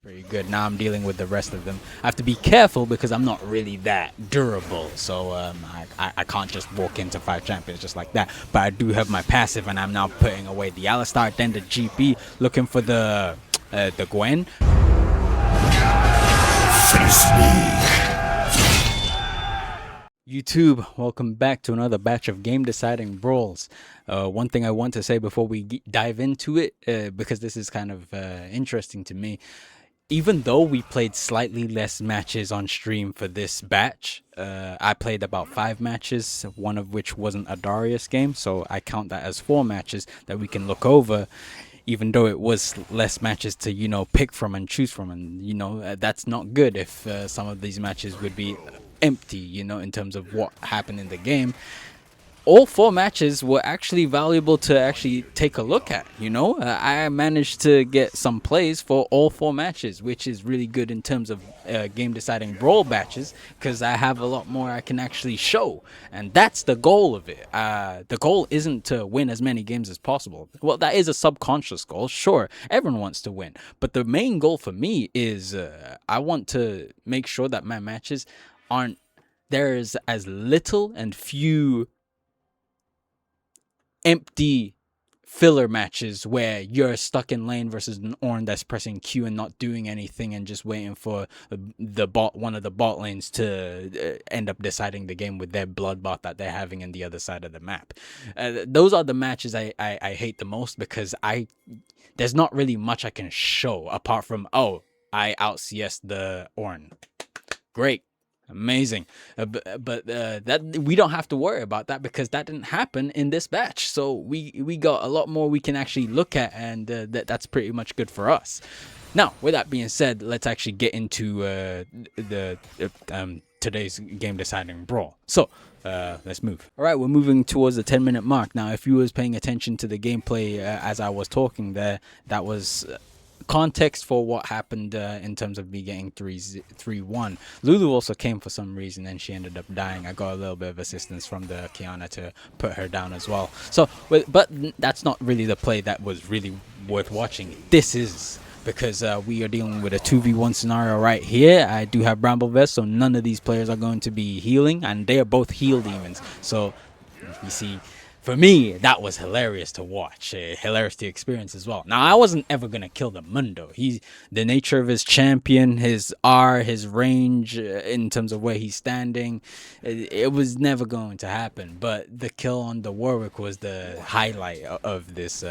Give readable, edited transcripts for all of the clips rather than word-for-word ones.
Pretty good. Now I'm dealing with the rest of them. I have to be careful because I'm not really that durable. So I can't just walk into 5 champions just like that. But I do have my passive, and I'm now putting away the Alistar, then the GP, looking for the Gwen. Face me. YouTube, welcome back to another batch of Game Deciding Brawls. One thing I want to say before we dive into it, because this is kind of interesting to me. Even though we played slightly less matches on stream for this batch, I played about 5 matches, one of which wasn't a Darius game, so I count that as 4 matches that we can look over, even though it was less matches to, you know, pick from and choose from. And, you know, that's not good if some of these matches would be empty, you know, in terms of what happened in the game. All 4 matches were actually valuable to actually take a look at, you know. I managed to get some plays for all 4 matches, which is really good in terms of game deciding brawl batches, because I have a lot more I can actually show, and that's the goal of it. The goal isn't to win as many games as possible. Well, that is a subconscious goal, sure, everyone wants to win, but the main goal for me is I want to make sure that my matches aren't, there's as little and few empty filler matches where you're stuck in lane versus an Ornn that's pressing Q and not doing anything and just waiting for one of the bot lanes to end up deciding the game with their bloodbath that they're having in the other side of the map. Those are the matches I hate the most, because there's not really much I can show apart from, oh, I out CS the Ornn. Great. Amazing. But that we don't have to worry about that, because that didn't happen in this batch. So we got a lot more we can actually look at, and that's pretty much good for us. Now, with that being said, let's actually get into today's game deciding brawl. So let's move. All right, we're moving towards the 10-minute mark. Now, if you was paying attention to the gameplay as I was talking there, that was context for what happened in terms of me getting 3-1. Lulu also came for some reason, and she ended up dying. I got a little bit of assistance from the Kiana to put her down as well. So, but that's not really the play that was really worth watching. This is, because we are dealing with a 2v1 scenario right here. I do have Bramble Vest, so none of these players are going to be healing, and they are both heal demons. So you see, for me, that was hilarious to watch, hilarious to experience as well. Now, I wasn't ever going to kill the Mundo. The nature of his champion, his R, his range, in terms of where he's standing, it was never going to happen. But the kill on the Warwick was the highlight of this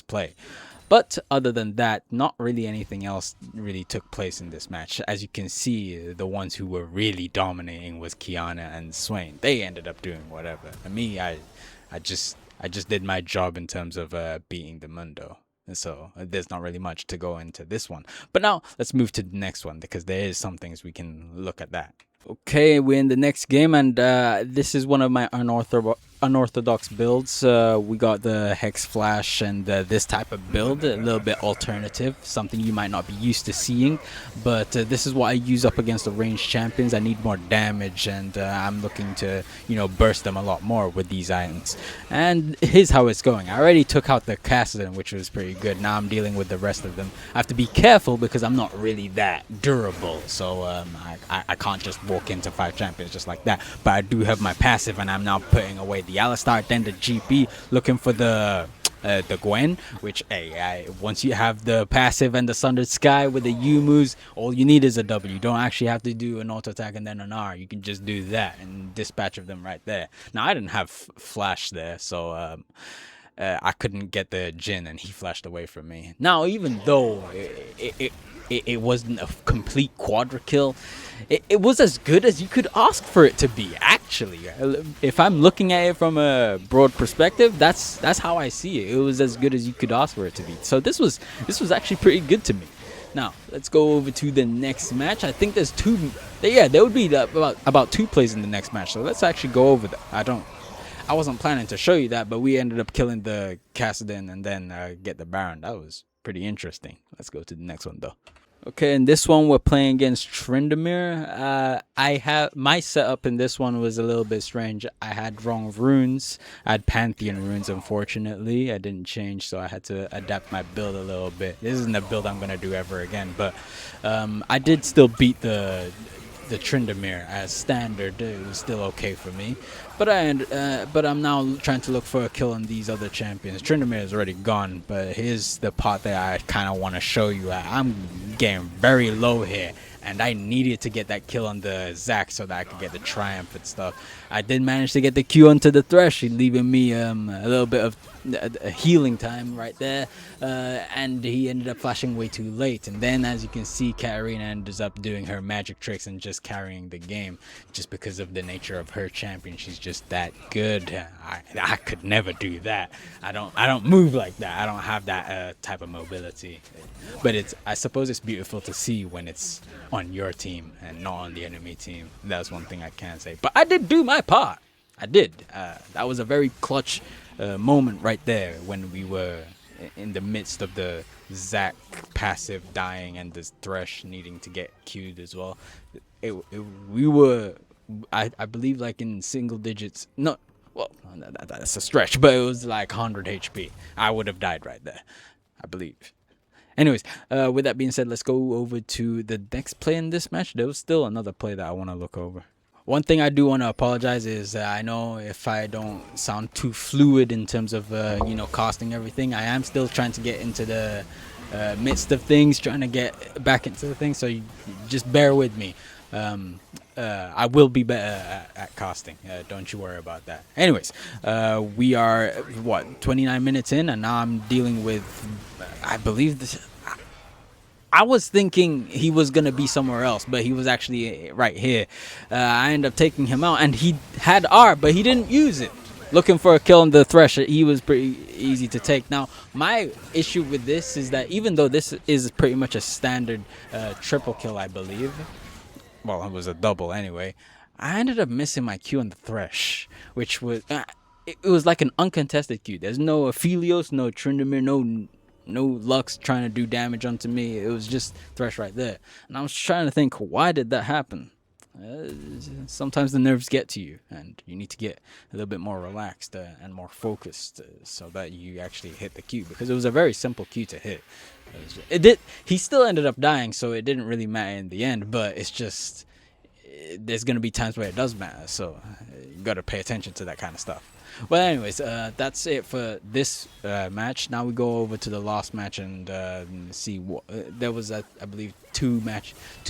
play. But other than that, not really anything else really took place in this match. As you can see, the ones who were really dominating was Kiana and Swain. They ended up doing whatever. And me, I just did my job in terms of beating the Mundo. And so there's not really much to go into this one. But now let's move to the next one, because there is some things we can look at that. Okay, we're in the next game, and this is one of my unorthodox builds. We got the Hex Flash and this type of build, a little bit alternative, something you might not be used to seeing, but this is what I use up against the ranged champions. I need more damage, and I'm looking to, you know, burst them a lot more with these items. And here's how it's going. I already took out the Cassidy, which was pretty good. Now I'm dealing with the rest of them. I have to be careful because I'm not really that durable, so I can't just walk into 5 champions just like that. But I do have my passive, and I'm now putting away the Alistar, then the GP, looking for the Gwen, which, hey, once you have the passive and the Sundered Sky with the U moves, all you need is a W. You don't actually have to do an auto attack and then an R. You can just do that and dispatch of them right there. Now, I didn't have Flash there, so I couldn't get the Jhin, and he flashed away from me. Now, even though it wasn't a complete quadra kill, it was as good as you could ask for it to be, actually. If I'm looking at it from a broad perspective, that's how I see it. It was as good as you could ask for it to be. So this was actually pretty good to me. Now, let's go over to the next match. I think there's 2. Yeah, there would be about 2 plays in the next match. So let's actually go over that. I wasn't planning to show you that, but we ended up killing the Cassidy and then get the Baron. That was pretty interesting. Let's go to the next one, though. Okay, in this one we're playing against Tryndamere. I have my setup in this one was a little bit strange. I had wrong runes. I had Pantheon runes. Unfortunately, I didn't change, so I had to adapt my build a little bit. This isn't a build I'm gonna do ever again, but I did still beat the Tryndamere as standard. It was still okay for me, but I'm now trying to look for a kill on these other champions. Tryndamere is already gone, but here's the part that I kind of want to show you. I'm getting very low here, and I needed to get that kill on the Zac so that I could get the triumph and stuff. I did manage to get the Q onto the Thresh, leaving me a little bit of a healing time right there, and he ended up flashing way too late. And then, as you can see, Katarina ends up doing her magic tricks and just carrying the game, just because of the nature of her champion. She's just that good. I could never do that. I don't move like that. I don't have that type of mobility. But I suppose it's beautiful to see when it's on your team and not on the enemy team. That's one thing I can say. But I did do my part. I did. That was a very clutch moment right there when we were in the midst of the Zac passive dying and this Thresh needing to get queued as well. We were, I believe, like in single digits. No, well, that's a stretch, but it was like 100 HP. I would have died right there, I believe. Anyways, with that being said, let's go over to the next play in this match. There was still another play that I want to look over. One thing I do want to apologize is I know if I don't sound too fluid in terms of casting everything, I am still trying to get into the midst of things, trying to get back into the thing, so you just bear with me. I will be better at casting, don't you worry about that. Anyways, we are 29 minutes in, and now I'm dealing with, I believe this, I was thinking he was going to be somewhere else, but he was actually right here. I ended up taking him out, and he had R, but he didn't use it. Looking for a kill on the Thresh, he was pretty easy to take. Now, my issue with this is that even though this is pretty much a standard triple kill, I believe, well, it was a double anyway, I ended up missing my Q on the Thresh, which was, it was like an uncontested Q. There's no Aphelios, no Tryndamere, no Lux trying to do damage onto me. It was just Thresh right there. And I was trying to think, why did that happen? Sometimes the nerves get to you, and you need to get a little bit more relaxed and more focused so that you actually hit the Q, because it was a very simple Q to hit. He still ended up dying, so it didn't really matter in the end, but it's just, there's going to be times where it does matter, so you got to pay attention to that kind of stuff. Well, anyways, that's it for this match. Now we go over to the last match and see what there was. I believe two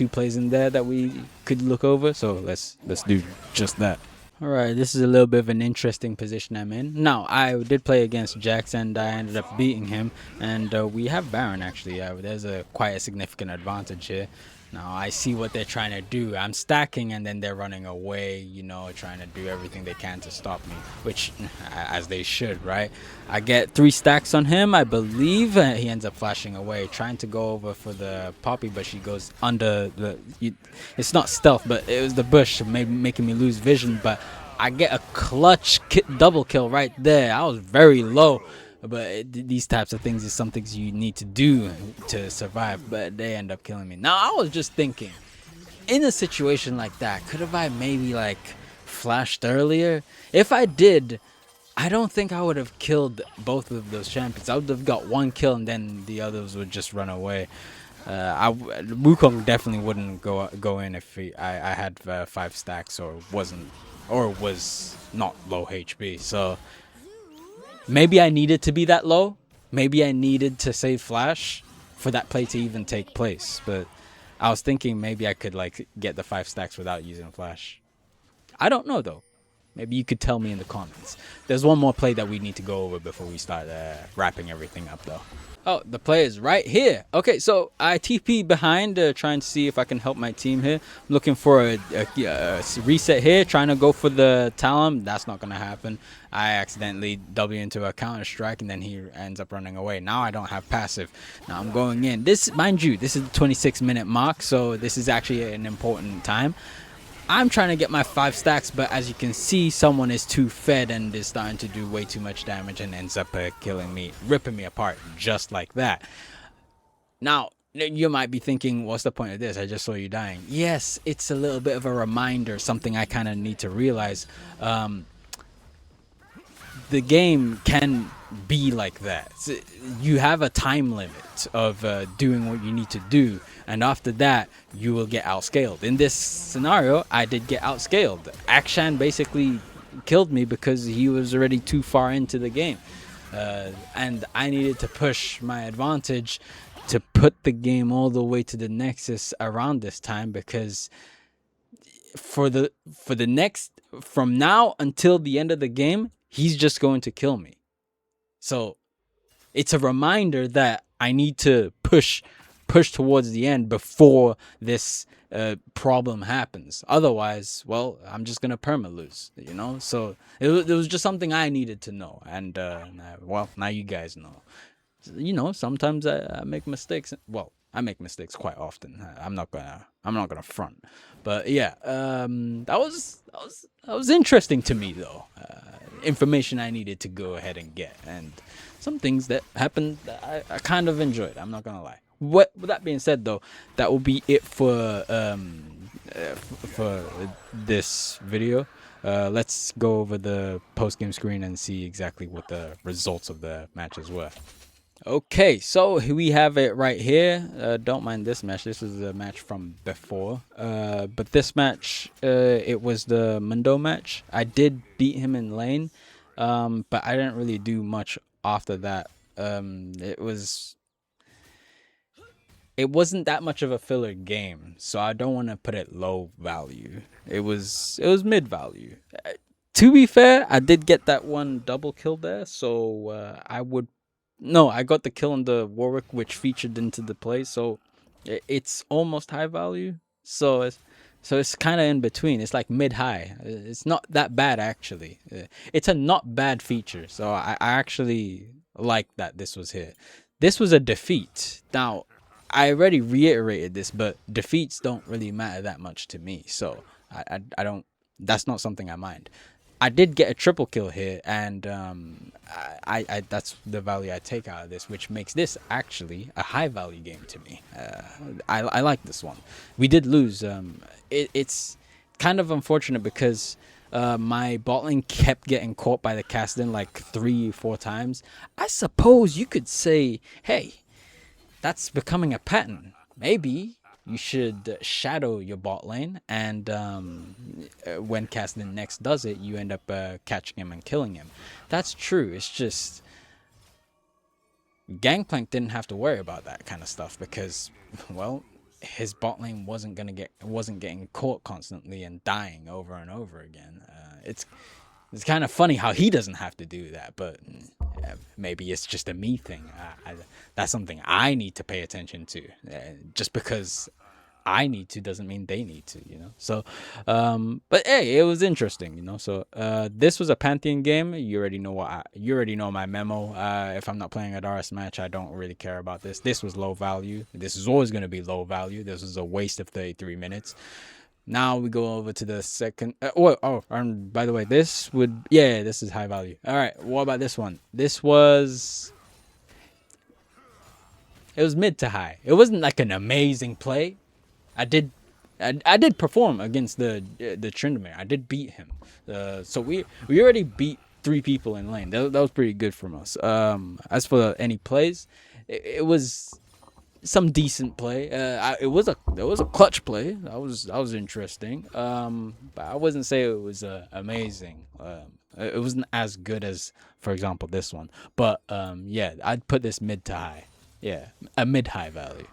plays in there that we could look over. So let's do just that. All right, this is a little bit of an interesting position I'm in. Now, I did play against Jax, and I ended up beating him. And we have Baron, actually. There's quite a significant advantage here. Now, I see what they're trying to do. I'm stacking, and then they're running away, trying to do everything they can to stop me, which, as they should, right? I get 3 stacks on him, I believe. He ends up flashing away, trying to go over for the Poppy, but she goes under the... it's not stealth, but it was the bush making me lose vision, but I get a clutch double kill right there. I was very low. But these types of things is some things you need to do to survive, but they end up killing me. Now, I was just thinking, in a situation like that, could have I maybe like flashed earlier? If I did, I don't think I would have killed both of those champions. I would have got 1 kill, and then the others would just run away. Wukong definitely wouldn't go in if I had 5 stacks or was not low HP. So maybe I needed to be that low. Maybe I needed to save flash for that play to even take place. But I was thinking maybe I could like get the 5 stacks without using flash. I don't know though. Maybe you could tell me in the comments. There's one more play that we need to go over before we start wrapping everything up though. Oh, the play is right here. Okay, so I TP behind, trying to see if I can help my team here. I'm looking for a reset here, trying to go for the Talon. That's not going to happen. I accidentally W into a counter strike, and then he ends up running away. Now I don't have passive. Now I'm going in. This, mind you, this is the 26-minute mark, so this is actually an important time. I'm trying to get my 5 stacks, but as you can see, someone is too fed and is starting to do way too much damage and ends up killing me, ripping me apart just like that. Now, You might be thinking, what's the point of this? I just saw you dying. Yes, it's a little bit of a reminder, something I kind of need to realize. The game can be like that. You have a time limit of doing what you need to do, and after that, you will get outscaled. In this scenario, I did get outscaled. Akshan basically killed me because he was already too far into the game. And I needed to push my advantage to put the game all the way to the Nexus around this time, because for the next, from now until the end of the game, he's just going to kill me. So it's a reminder that I need to push towards the end before this problem happens. Otherwise, well, I'm just gonna perma lose, you know. So it was just something I needed to know, and well, now you guys know. You know, sometimes I make mistakes. Well, I make mistakes quite often. I'm not gonna front, but yeah, that was interesting to me though. Information I needed to go ahead and get, and some things that happened that I kind of enjoyed. I'm not gonna lie. With that being said, though, that will be it for this video. Let's go over the post game screen and see exactly what the results of the matches were. Okay, so we have it right here. Don't mind this match. This is a match from before. But this match, it was the Mundo match. I did beat him in lane, but I didn't really do much after that. It wasn't that much of a filler game, so I don't want to put it low value. It was mid value. To be fair, I did get that one double kill there, so I got the kill on the Warwick, which featured into the play, so it's almost high value. So it's kind of in between. It's like mid high. It's not that bad actually. It's a not bad feature, so I actually like that this was here. This was a defeat. Now, I already reiterated this, but defeats don't really matter that much to me, so I don't. That's not something I mind. I did get a triple kill here, and I that's the value I take out of this, which makes this actually a high value game to me. I like this one. We did lose. It's kind of unfortunate because my bot lane kept getting caught by the Kassadin like 3-4 times. I suppose you could say, hey, that's becoming a pattern. Maybe you should shadow your bot lane, and when Kassadin next does it, you end up catching him and killing him. That's true. It's just Gangplank didn't have to worry about that kind of stuff because, well, his bot lane wasn't getting caught constantly and dying over and over again. It's kind of funny how he doesn't have to do that, but maybe it's just a me thing. That's something I need to pay attention to. Just because I need to doesn't mean they need to, you know. So, but hey, it was interesting, you know. So, this was a Pantheon game. You already know you already know my memo. If I'm not playing a Dyrone match, I don't really care about this. This was low value. This is always going to be low value. This was a waste of 33 minutes. Now we go over to the second. And by the way, this is high value. All right, what about this one? It was mid to high. It wasn't like an amazing play. I did perform against the Tryndamere. I did beat him. So we already beat 3 people in lane. That was pretty good from us. As for any plays, it was some decent play. It was a clutch play. That was interesting. But I wouldn't say it was amazing. It wasn't as good as, for example, this one. But yeah, I'd put this mid to high. Yeah, a mid high value.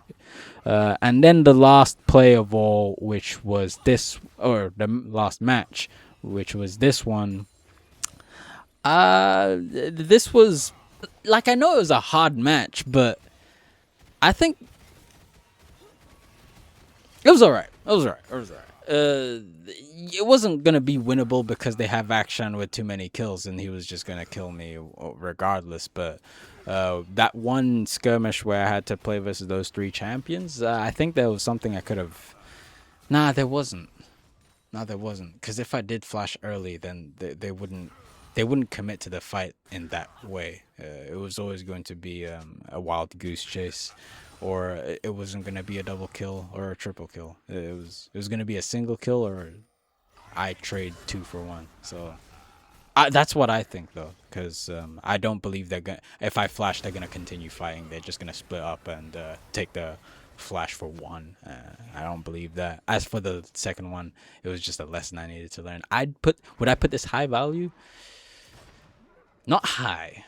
And then the last play of all, which was this, or the last match, which was this one. This was, like, I know it was a hard match, but I think it was alright. It wasn't gonna be winnable because they have Akshan with too many kills, and he was just gonna kill me regardless. But that one skirmish where I had to play versus those 3 champions, I think there was something I could have. Nah, there wasn't. Because if I did flash early, then they wouldn't commit to the fight in that way. It was always going to be a wild goose chase. or it wasn't gonna be a double kill or a triple kill. It was gonna be a single kill, or I trade 2 for 1. So that's what I think, though, because I don't believe they're gonna. If I flash, they're gonna continue fighting. They're just gonna split up and take the flash for 1. I don't believe that. As for the second one, it was just a lesson I needed to learn. Would I put this high value? Not high,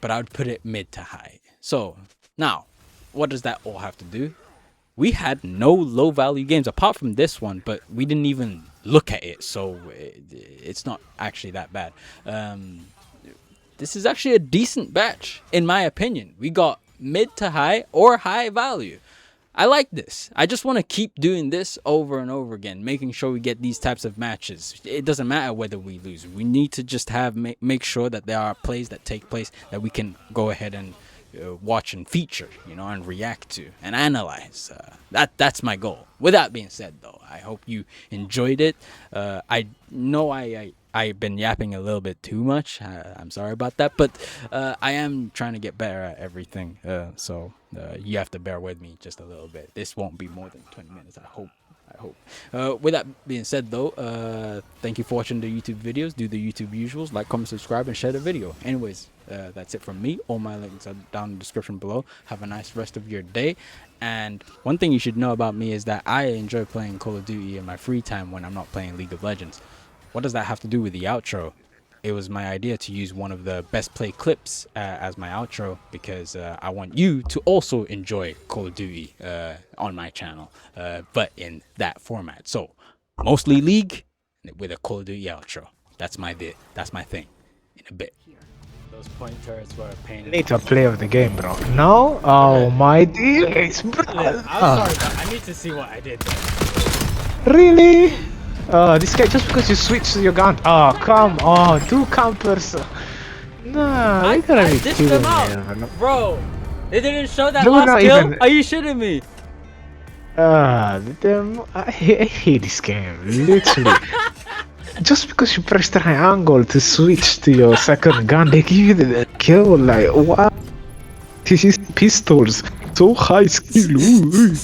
but I would put it mid to high. So now, what does that all have to do? We had no low value games apart from this one, but we didn't even look at it, so it's not actually that bad. This is actually a decent batch, in my opinion. We got mid to high or high value. I like this. I just want to keep doing this over and over again, making sure we get these types of matches. It doesn't matter whether we lose. We need to just make sure that there are plays that take place that we can go ahead and watch and feature, and react to and analyze. That's my goal. With that being said, though, I hope you enjoyed it. I know I've been yapping a little bit too much. I'm sorry about that, but I am trying to get better at everything. So you have to bear with me just a little bit. This won't be more than 20 minutes, I hope. With that being said, though, thank you for watching the YouTube videos. Do the YouTube usuals: like, comment, subscribe, and share the video. Anyways, that's it from me. All my links are down in the description below. Have a nice rest of your day. And one thing you should know about me is that I enjoy playing Call of Duty in my free time when I'm not playing League of Legends. What does that have to do with the outro? It was my idea to use one of the best play clips as my outro, because I want you to also enjoy Call of Duty on my channel, but in that format. So mostly League with a Call of Duty outro. That's my thing. In a bit. Those point turrets were a pain. Need a play of the game, bro. No? Oh my days, bro. I'm sorry, but I need to see what I did there. Really? This guy, just because you switched your gun. Oh, come on, 2 campers. Nah, I you gotta be dished kidding them me, out, man. bro. They didn't show that They're last not kill. even- Are you shitting me? I hate this game, literally. Just because you press triangle to switch to your second gun, they give you the kill. Like, what? This is pistols, so high skill. Ooh.